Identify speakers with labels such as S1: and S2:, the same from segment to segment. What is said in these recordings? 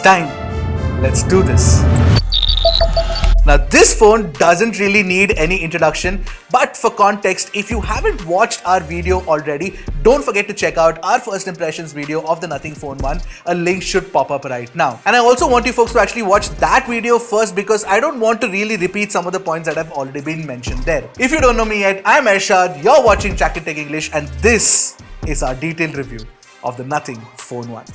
S1: time. Let's do this. Now this phone doesn't really need any introduction, but for context, if you haven't watched our video already, don't forget to check out our first impressions video of the Nothing Phone 1. A link should pop up right now. And I also want you folks to actually watch that video first because I don't want to really repeat some of the points that have already been mentioned there. If you don't know me yet, I'm Ershad, you're watching Trakin Tech English, and this is our detailed review of the Nothing Phone 1.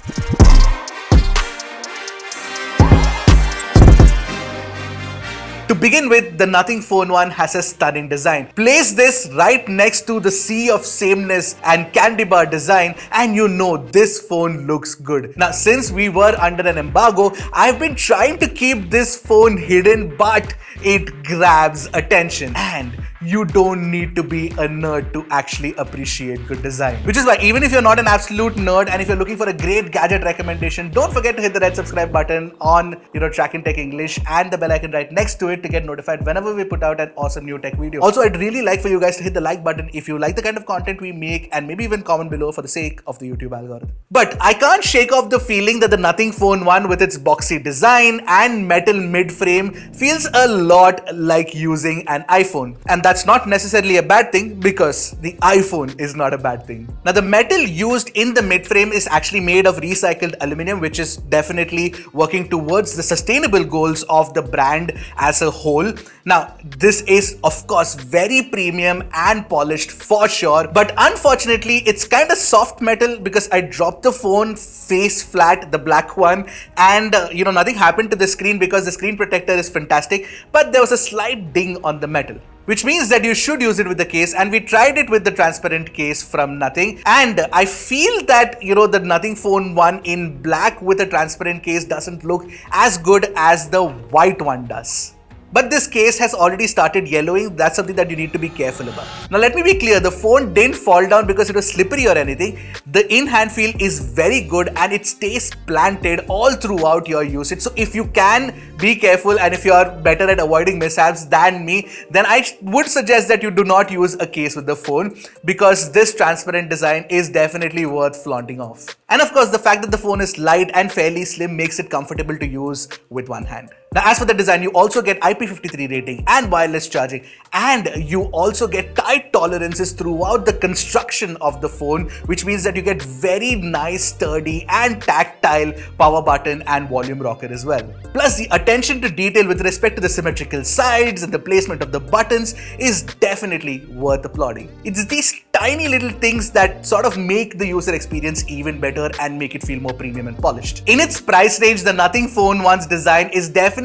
S1: To begin with, the Nothing Phone 1 has a stunning design. Place this right next to the sea of sameness and candy bar design and you know this phone looks good. Now, since we were under an embargo, I've been trying to keep this phone hidden, but it grabs attention. And you don't need to be a nerd to actually appreciate good design. Which is why even if you're not an absolute nerd and if you're looking for a great gadget recommendation, don't forget to hit the red subscribe button on Trakin Tech English and the bell icon right next to it to get notified whenever we put out an awesome new tech video. Also, I'd really like for you guys to hit the like button if you like the kind of content we make, and maybe even comment below for the sake of the YouTube algorithm. But I can't shake off the feeling that the Nothing Phone 1 with its boxy design and metal mid-frame feels a lot like using an iPhone. And that's not necessarily a bad thing because the iPhone is not a bad thing. Now, the metal used in the mid-frame is actually made of recycled aluminum, which is definitely working towards the sustainable goals of the brand as a whole. Now, this is of course very premium and polished for sure, but unfortunately it's kind of soft metal because I dropped the phone face flat, the black one, and nothing happened to the screen because the screen protector is fantastic, but there was a slight ding on the metal. Which means that you should use it with the case, and we tried it with the transparent case from Nothing, and I feel that the Nothing Phone 1 in black with a transparent case doesn't look as good as the white one does. But this case has already started yellowing. That's something that you need to be careful about. Now let me be clear, the phone didn't fall down because it was slippery or anything. The in-hand feel is very good and it stays planted all throughout your usage. So if you can be careful and if you are better at avoiding mishaps than me, then I would suggest that you do not use a case with the phone because this transparent design is definitely worth flaunting off. And of course, the fact that the phone is light and fairly slim makes it comfortable to use with one hand. Now, as for the design, you also get IP53 rating and wireless charging, and you also get tight tolerances throughout the construction of the phone, which means that you get very nice, sturdy and tactile power button and volume rocker as well. Plus, the attention to detail with respect to the symmetrical sides and the placement of the buttons is definitely worth applauding. It's these tiny little things that sort of make the user experience even better and make it feel more premium and polished. In its price range, the Nothing Phone 1's design is definitely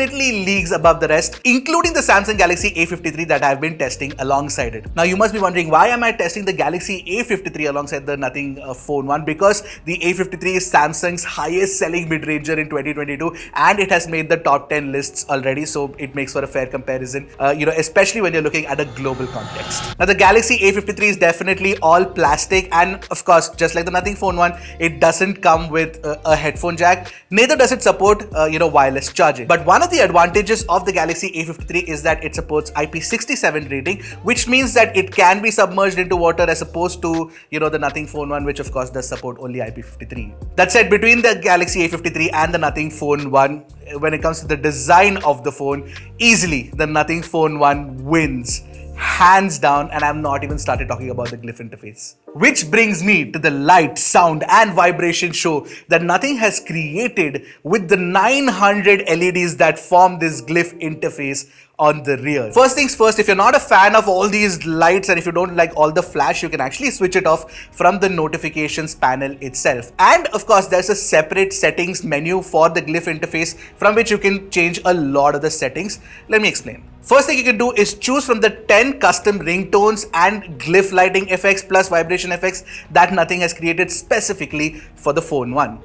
S1: leagues above the rest, including the Samsung Galaxy A53 that I've been testing alongside it. Now you must be wondering, why am I testing the Galaxy A53 alongside the Nothing Phone 1? Because the A53 is Samsung's highest selling mid-ranger in 2022 and it has made the top 10 lists already, so it makes for a fair comparison, especially when you're looking at a global context. Now the Galaxy A53 is definitely all plastic, and of course, just like the Nothing Phone 1, it doesn't come with a headphone jack. Neither does it support wireless charging. But one of the advantages of the Galaxy A53 is that it supports IP67 rating, which means that it can be submerged into water as opposed to the Nothing Phone 1, which of course does support only IP53. That said, between the Galaxy A53 and the Nothing Phone 1, when it comes to the design of the phone, easily the Nothing Phone 1 wins. Hands down, and I've not even started talking about the glyph interface. Which brings me to the light, sound and vibration show that Nothing has created with the 900 LEDs that form this glyph interface on the rear. First things first, if you're not a fan of all these lights and if you don't like all the flash, you can actually switch it off from the notifications panel itself. And of course, there's a separate settings menu for the glyph interface from which you can change a lot of the settings. Let me explain. First thing you can do is choose from the 10 custom ringtones and glyph lighting effects plus vibration effects that Nothing has created specifically for the Phone 1.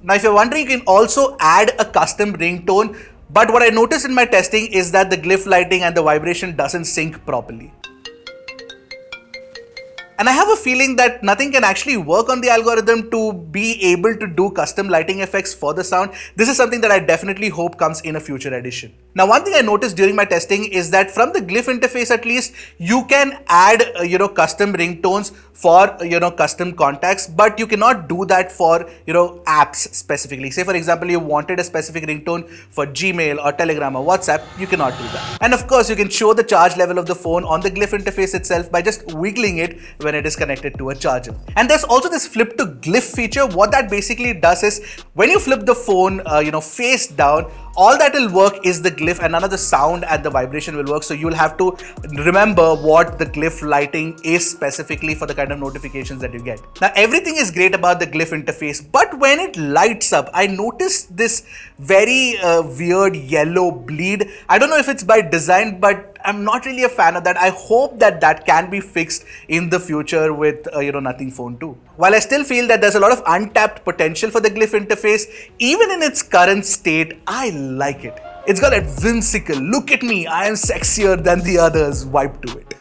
S1: Now, if you're wondering, you can also add a custom ringtone, but what I noticed in my testing is that the glyph lighting and the vibration doesn't sync properly. And I have a feeling that Nothing can actually work on the algorithm to be able to do custom lighting effects for the sound. This is something that I definitely hope comes in a future edition. Now, one thing I noticed during my testing is that from the glyph interface at least, you can add custom ringtones, for, custom contacts, but you cannot do that for, apps specifically. Say for example, you wanted a specific ringtone for Gmail or Telegram or WhatsApp, you cannot do that. And of course, you can show the charge level of the phone on the glyph interface itself by just wiggling it when it is connected to a charger. And there's also this flip to glyph feature. What that basically does is when you flip the phone, face down, all that will work is the glyph and none of the sound and the vibration will work. So you'll have to remember what the glyph lighting is specifically for the kind of notifications that you get. Now, everything is great about the glyph interface, but when it lights up, I noticed this very weird yellow bleed. I don't know if it's by design, but I'm not really a fan of that. I hope that can be fixed in the future with Nothing Phone 2. While I still feel that there's a lot of untapped potential for the glyph interface, even in its current state, I like it. It's got that whimsical, look at me, I am sexier than the others vibe to it.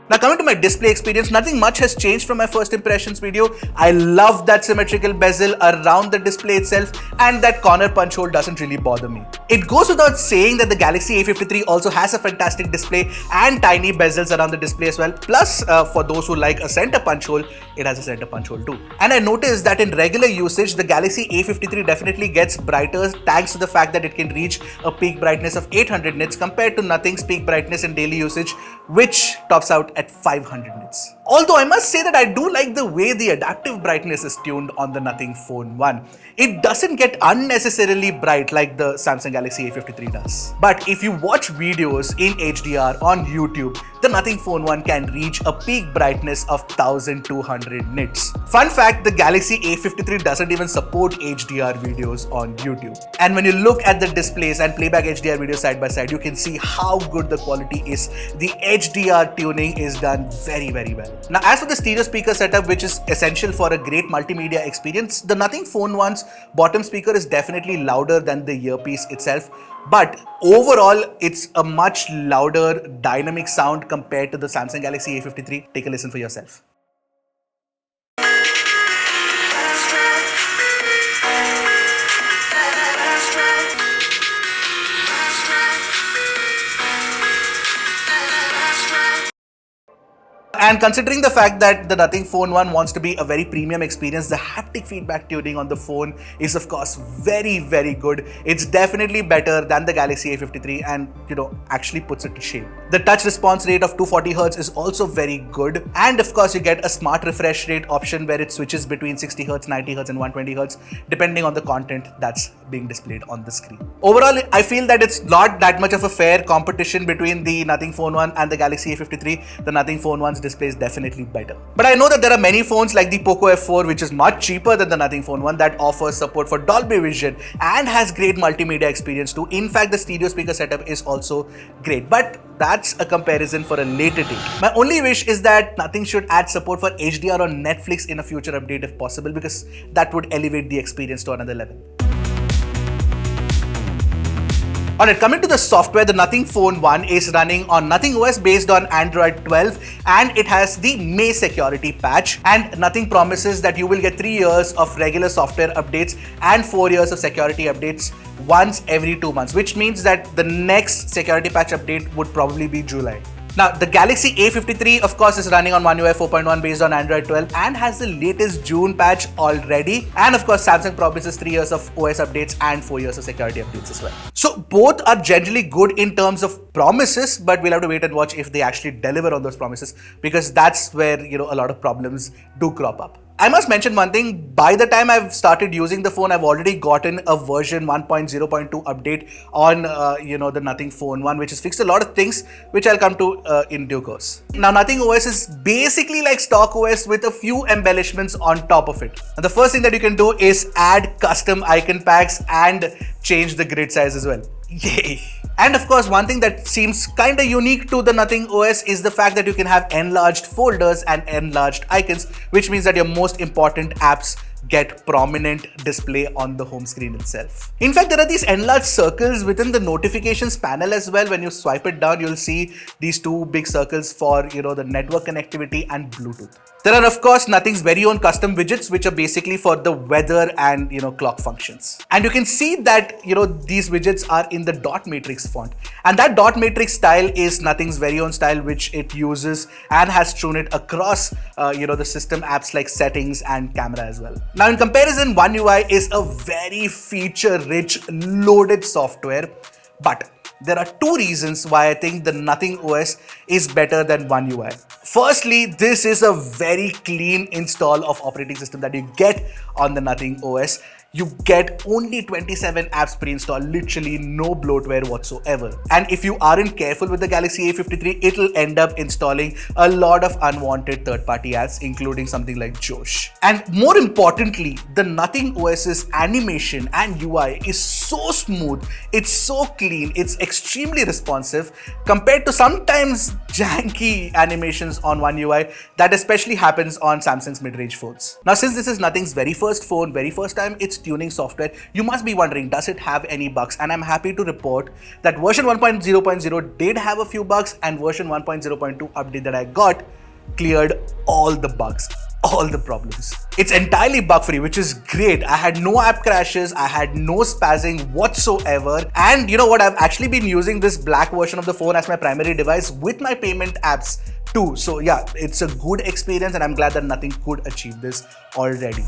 S1: Now coming to my display experience, nothing much has changed from my first impressions video. I love that symmetrical bezel around the display itself, and that corner punch hole doesn't really bother me. It goes without saying that the Galaxy A53 also has a fantastic display and tiny bezels around the display as well. Plus, for those who like a center punch hole, it has a center punch hole too. And I noticed that in regular usage, the Galaxy A53 definitely gets brighter thanks to the fact that it can reach a peak brightness of 800 nits compared to Nothing's peak brightness in daily usage, which tops out at 500 nits. Although I must say that I do like the way the adaptive brightness is tuned on the Nothing Phone 1. It doesn't get unnecessarily bright like the Samsung Galaxy A53 does. But if you watch videos in HDR on YouTube, the Nothing Phone 1 can reach a peak brightness of 1200 nits. Fun fact, the Galaxy A53 doesn't even support HDR videos on YouTube. And when you look at the displays and playback HDR videos side by side, you can see how good the quality is. The HDR tuning is done very, very well. Now, as for the stereo speaker setup, which is essential for a great multimedia experience, the Nothing Phone 1's bottom speaker is definitely louder than the earpiece itself. But overall, it's a much louder dynamic sound compared to the Samsung Galaxy A53. Take a listen for yourself. And considering the fact that the Nothing Phone 1 wants to be a very premium experience, the haptic feedback tuning on the phone is of course very, very good. It's definitely better than the Galaxy A53 and actually puts it to shame. The touch response rate of 240Hz is also very good. And of course you get a smart refresh rate option where it switches between 60Hz, 90Hz and 120Hz depending on the content that's being displayed on the screen. Overall, I feel that it's not that much of a fair competition between the Nothing Phone 1 and the Galaxy A53. The Nothing Phone 1's display is definitely better. But I know that there are many phones like the Poco F4, which is much cheaper than the Nothing Phone 1, that offers support for Dolby Vision and has great multimedia experience too. In fact, the stereo speaker setup is also great. But that's a comparison for a later date. My only wish is that Nothing should add support for HDR on Netflix in a future update if possible, because that would elevate the experience to another level. Alright, coming to the software, the Nothing Phone 1 is running on Nothing OS based on Android 12 and it has the May security patch, and Nothing promises that you will get 3 years of regular software updates and 4 years of security updates once every 2 months, which means that the next security patch update would probably be July. Now, the Galaxy A53, of course, is running on One UI 4.1 based on Android 12 and has the latest June patch already. And of course, Samsung promises 3 years of OS updates and 4 years of security updates as well. So both are generally good in terms of promises, but we'll have to wait and watch if they actually deliver on those promises, because that's where, a lot of problems do crop up. I must mention one thing, by the time I've started using the phone, I've already gotten a version 1.0.2 update on, the Nothing Phone 1, which has fixed a lot of things, which I'll come to in due course. Now, Nothing OS is basically like stock OS with a few embellishments on top of it. And the first thing that you can do is add custom icon packs and change the grid size as well. Yay! And of course, one thing that seems kinda unique to the Nothing OS is the fact that you can have enlarged folders and enlarged icons, which means that your most important apps get prominent display on the home screen itself. In fact, there are these enlarged circles within the notifications panel as well. When you swipe it down, you'll see these two big circles for the network connectivity and Bluetooth. There are of course Nothing's very own custom widgets, which are basically for the weather and clock functions. And you can see that these widgets are in the dot matrix font, and that dot matrix style is Nothing's very own style, which it uses and has strewn it across the system apps like settings and camera as well. Now in comparison, One UI is a very feature rich loaded software, but there are two reasons why I think the Nothing OS is better than One UI. Firstly, this is a very clean install of operating system that you get on the Nothing OS. You get only 27 apps pre-installed, literally no bloatware whatsoever. And if you aren't careful with the Galaxy A53, it'll end up installing a lot of unwanted third-party apps, including something like Josh. And more importantly, the Nothing OS's animation and UI is so smooth, it's so clean, it's extremely responsive compared to sometimes janky animations on One UI that especially happens on Samsung's mid-range phones. Now, since this is Nothing's very first phone, very first time it's tuning software, you must be wondering, does it have any bugs? And I'm happy to report that version 1.0.0 did have a few bugs, and version 1.0.2 update that I got cleared all the bugs, all the problems. It's entirely bug free, which is great. I had no app crashes, I had no spazzing whatsoever. And you know what, I've actually been using this black version of the phone as my primary device with my payment apps too. So yeah, it's a good experience, and I'm glad that Nothing could achieve this already.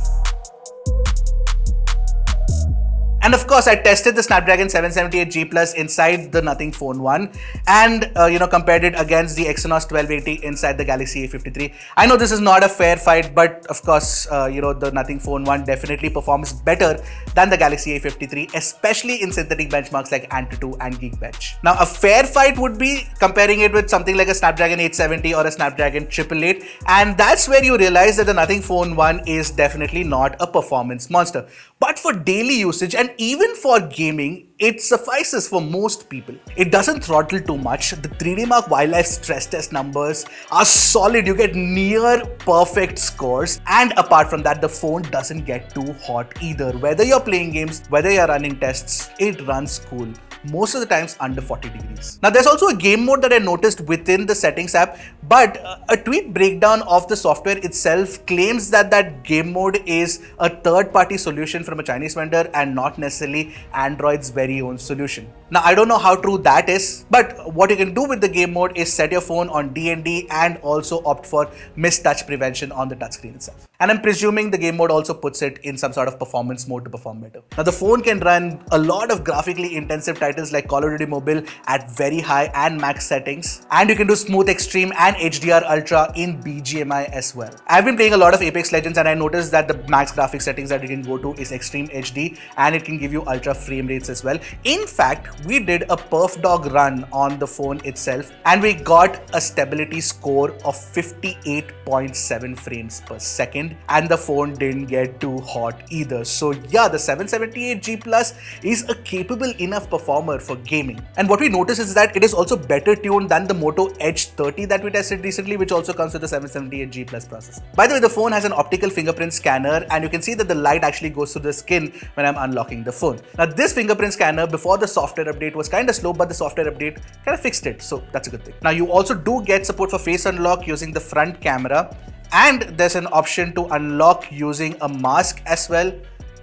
S1: And of course, I tested the Snapdragon 778G Plus inside the Nothing Phone 1 and compared it against the Exynos 1280 inside the Galaxy A53. I know this is not a fair fight, but of course, the Nothing Phone 1 definitely performs better than the Galaxy A53, especially in synthetic benchmarks like Antutu and Geekbench. Now, a fair fight would be comparing it with something like a Snapdragon 870 or a Snapdragon 888, and that's where you realize that the Nothing Phone 1 is definitely not a performance monster. But for daily usage and even for gaming, it suffices for most people. It doesn't throttle too much. The 3D Mark Wildlife stress test numbers are solid. You get near perfect scores. And apart from that, the phone doesn't get too hot either. Whether you're playing games, whether you're running tests, it runs cool. Most of the times under 40 degrees. Now, there's also a game mode that I noticed within the settings app, but a tweet breakdown of the software itself claims that that game mode is a third-party solution from a Chinese vendor and not necessarily Android's very own solution. Now, I don't know how true that is, but what you can do with the game mode is set your phone on DND and also opt for missed touch prevention on the touchscreen itself. And I'm presuming the game mode also puts it in some sort of performance mode to perform better. Now, the phone can run a lot of graphically intensive titles like Call of Duty Mobile at very high and max settings, and you can do Smooth Extreme and HDR Ultra in BGMI as well. I've been playing a lot of Apex Legends, and I noticed that the max graphics settings that you can go to is Extreme HD, and it can give you ultra frame rates as well. In fact, we did a perf dog run on the phone itself, and we got a stability score of 58.7 frames per second, and the phone didn't get too hot either. So yeah, the 778G Plus is a capable enough performer for gaming. And what we notice is that it is also better tuned than the Moto Edge 30 that we tested recently, which also comes with the 778G Plus processor. By the way, the phone has an optical fingerprint scanner, and you can see that the light actually goes through the skin when I'm unlocking the phone. Now, this fingerprint scanner before the software update was kind of slow, but the software update kind of fixed it, so that's a good thing. Now, you also do get support for face unlock using the front camera, and there's an option to unlock using a mask as well.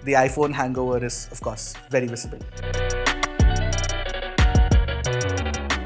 S1: The iPhone hangover is, of course, very visible.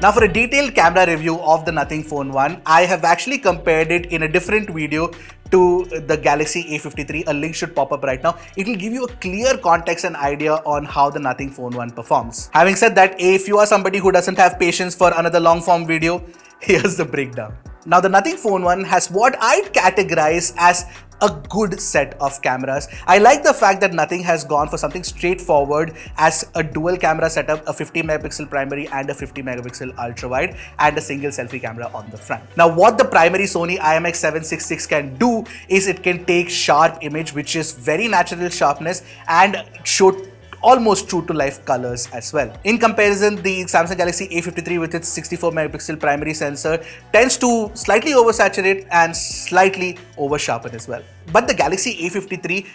S1: Now, for a detailed camera review of the Nothing Phone 1, I have actually compared it in a different video to the Galaxy A53. A link should pop up right now. It will give you a clear context and idea on how the Nothing Phone 1 performs. Having said that, if you are somebody who doesn't have patience for another long form video, here's the breakdown. Now, the Nothing Phone 1 has what I'd categorize as a good set of cameras. I like the fact that Nothing has gone for something straightforward as a dual camera setup, a 50 megapixel primary and a 50 megapixel ultra wide, and a single selfie camera on the front. Now, what the primary Sony IMX766 can do is it can take sharp image, which is very natural sharpness, and show almost true to life colors as well. In comparison, the Samsung Galaxy A53 with its 64 megapixel primary sensor tends to slightly oversaturate and slightly over sharpen as well. But the Galaxy A53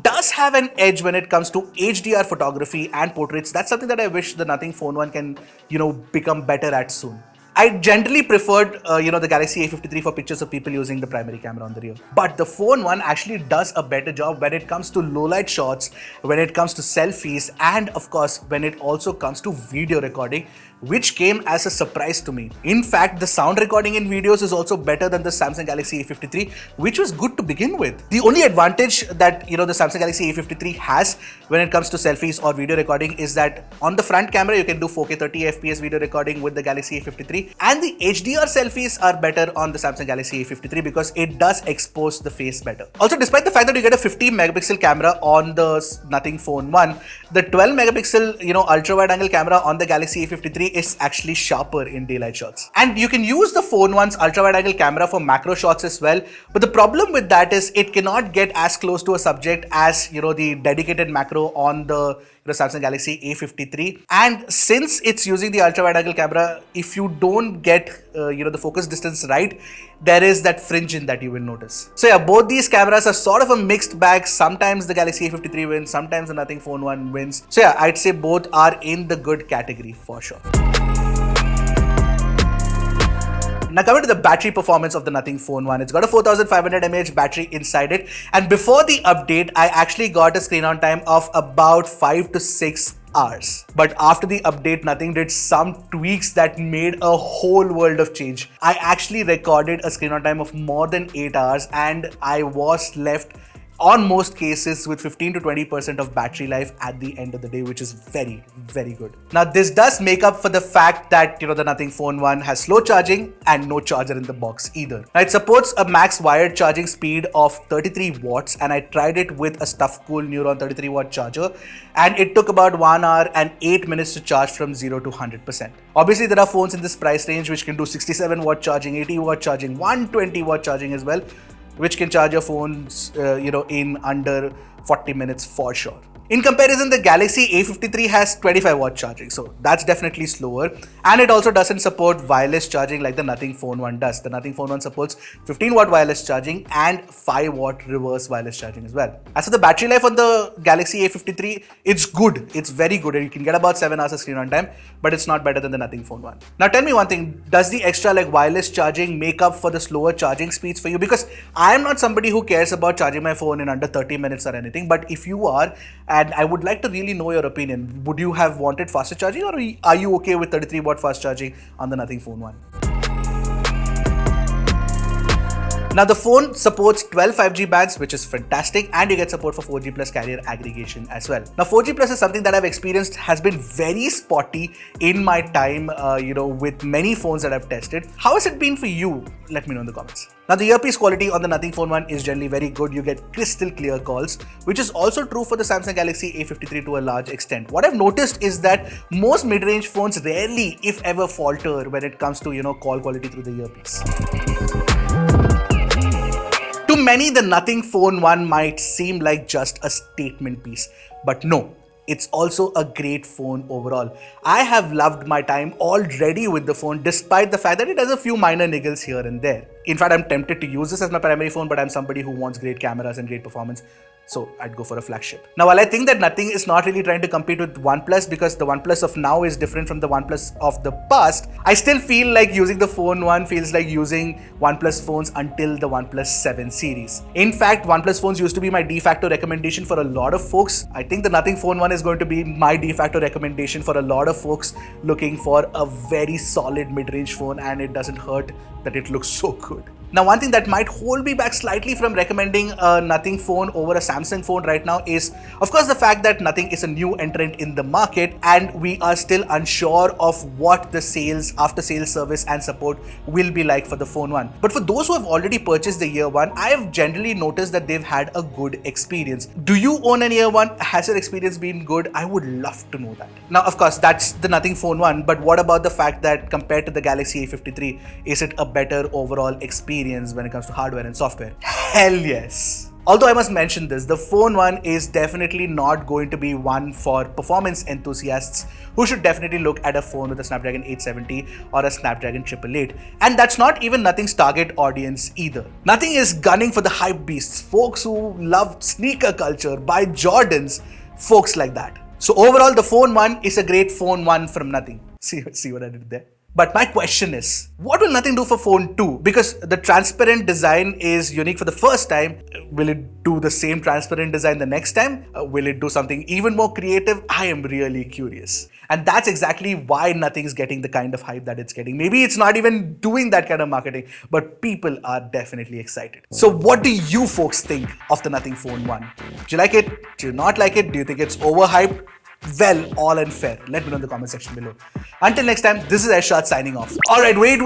S1: does have an edge when it comes to HDR photography and portraits. That's something that I wish the Nothing Phone 1 can, become better at soon. I generally preferred, the Galaxy A53 for pictures of people using the primary camera on the rear. But the Phone 1 actually does a better job when it comes to low light shots, when it comes to selfies, and of course, when it also comes to video recording, which came as a surprise to me. In fact, the sound recording in videos is also better than the Samsung Galaxy A53, which was good to begin with. The only advantage that, the Samsung Galaxy A53 has when it comes to selfies or video recording is that on the front camera, you can do 4K 30 FPS video recording with the Galaxy A53. And the HDR selfies are better on the Samsung Galaxy A53 because it does expose the face better. Also, despite the fact that you get a 15 megapixel camera on the Nothing Phone 1, the 12 megapixel, ultra wide angle camera on the Galaxy A53 is actually sharper in daylight shots. And you can use the Phone 1's ultra wide angle camera for macro shots as well. But the problem with that is it cannot get as close to a subject as, the dedicated macro on the Samsung Galaxy A53. And since it's using the ultra wide angle camera, if you don't get the focus distance right, there is that fringe in that you will notice. So yeah, both these cameras are sort of a mixed bag. Sometimes the Galaxy A53 wins, sometimes the Nothing Phone 1 wins. So yeah, I'd say both are in the good category for sure. Now coming to the battery performance of the Nothing Phone 1, it's got a 4500 mAh battery inside it, and before the update, I actually got a screen on time of about 5 to 6 hours. But after the update, Nothing did some tweaks that made a whole world of change. I actually recorded a screen on time of more than 8 hours, and I was left on most cases with 15 to 20% of battery life at the end of the day, which is very, very good. Now, this does make up for the fact that, the Nothing Phone 1 has slow charging and no charger in the box either. Now, it supports a max wired charging speed of 33 watts, and I tried it with a stuff-cool Neuron 33 watt charger, and it took about 1 hour and 8 minutes to charge from 0 to 100%. Obviously, there are phones in this price range which can do 67 watt charging, 80 watt charging, 120 watt charging as well, which can charge your phones, in under 40 minutes for sure. In comparison, the Galaxy A53 has 25 watt charging, so that's definitely slower, and it also doesn't support wireless charging like the Nothing Phone 1 does. The Nothing Phone 1 supports 15 watt wireless charging and 5 watt reverse wireless charging as well. As for the battery life on the Galaxy A53, it's good, it's very good, and you can get about 7 hours of screen on time, but it's not better than the Nothing Phone 1. Now tell me one thing, does the extra wireless charging make up for the slower charging speeds for you? Because I am not somebody who cares about charging my phone in under 30 minutes or anything, but if you are, and I would like to really know your opinion. Would you have wanted faster charging, or are you okay with 33 watt fast charging on the Nothing Phone 1? Now the phone supports 12 5G bands, which is fantastic, and you get support for 4G plus carrier aggregation as well. Now 4G plus is something that I've experienced has been very spotty in my time, with many phones that I've tested. How has it been for you? Let me know in the comments. Now the earpiece quality on the Nothing Phone 1 is generally very good. You get crystal clear calls, which is also true for the Samsung Galaxy A53 to a large extent. What I've noticed is that most mid-range phones rarely, if ever, falter when it comes to, call quality through the earpiece. To many, the Nothing Phone 1 might seem like just a statement piece, but no, it's also a great phone overall. I have loved my time already with the phone, despite the fact that it has a few minor niggles here and there. In fact, I'm tempted to use this as my primary phone, but I'm somebody who wants great cameras and great performance, so I'd go for a flagship. Now, while I think that Nothing is not really trying to compete with OnePlus, because the OnePlus of now is different from the OnePlus of the past, I still feel like using the Phone 1 feels like using OnePlus phones until the OnePlus 7 series. In fact, OnePlus phones used to be my de facto recommendation for a lot of folks. I think the Nothing Phone 1 is going to be my de facto recommendation for a lot of folks looking for a very solid mid-range phone, and it doesn't hurt that it looks so good. Now, one thing that might hold me back slightly from recommending a Nothing phone over a Samsung phone right now is, of course, the fact that Nothing is a new entrant in the market, and we are still unsure of what the after-sales service and support will be like for the Phone 1. But for those who have already purchased the Year 1, I have generally noticed that they've had a good experience. Do you own an Year 1? Has your experience been good? I would love to know that. Now, of course, that's the Nothing Phone 1, but what about the fact that compared to the Galaxy A53, is it a better overall experience when it comes to hardware and software? Hell yes. Although I must mention this, the Phone 1 is definitely not going to be one for performance enthusiasts who should definitely look at a phone with a Snapdragon 870 or a Snapdragon 888. And that's not even Nothing's target audience either. Nothing is gunning for the hype beasts, folks who love sneaker culture, buy Jordans, folks like that. So overall, the Phone 1 is a great Phone 1 from Nothing. See what I did there? But my question is, what will Nothing do for Phone 2? Because the transparent design is unique for the first time. Will it do the same transparent design the next time? Will it do something even more creative? I am really curious. And that's exactly why Nothing is getting the kind of hype that it's getting. Maybe it's not even doing that kind of marketing, but people are definitely excited. So what do you folks think of the Nothing Phone 1? Do you like it? Do you not like it? Do you think it's overhyped? Well, all and fair. Let me know in the comment section below. Until next time, this is Aishad signing off. Alright, wait.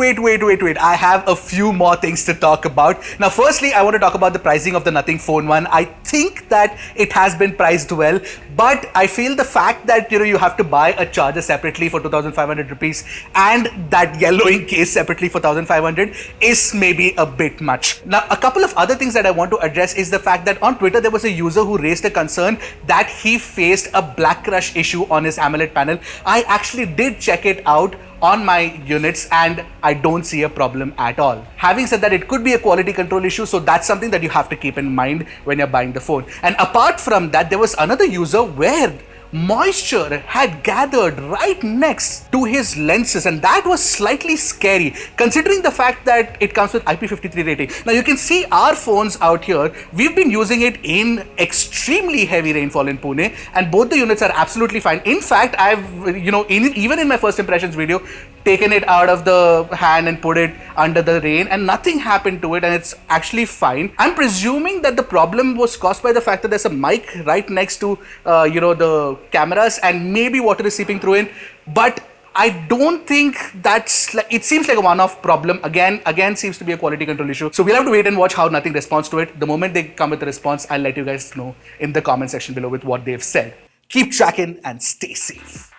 S1: I have a few more things to talk about. Now, firstly, I want to talk about the pricing of the Nothing Phone 1. I think that it has been priced well, but I feel the fact that you have to buy a charger separately for 2,500 rupees and that yellowing case separately for 1,500 is maybe a bit much. Now, a couple of other things that I want to address is the fact that on Twitter, there was a user who raised a concern that he faced a black crush issue on his AMOLED panel. I actually did check it out on my units and I don't see a problem at all. Having said that, it could be a quality control issue, so that's something that you have to keep in mind when you're buying the phone. And apart from that, there was another user where moisture had gathered right next to his lenses, and that was slightly scary considering the fact that it comes with IP53 rating. Now you can see our phones out here, we've been using it in extremely heavy rainfall in Pune and both the units are absolutely fine. In fact, I've even in my first impressions video taken it out of the hand and put it under the rain and nothing happened to it and it's actually fine. I'm presuming that the problem was caused by the fact that there's a mic right next to the cameras and maybe water is seeping through in, but I don't think it seems like a one-off problem. Again seems to be a quality control issue. So we'll have to wait and watch how Nothing responds to it. The moment they come with a response, I'll let you guys know in the comment section below with what they've said. Keep tracking and stay safe.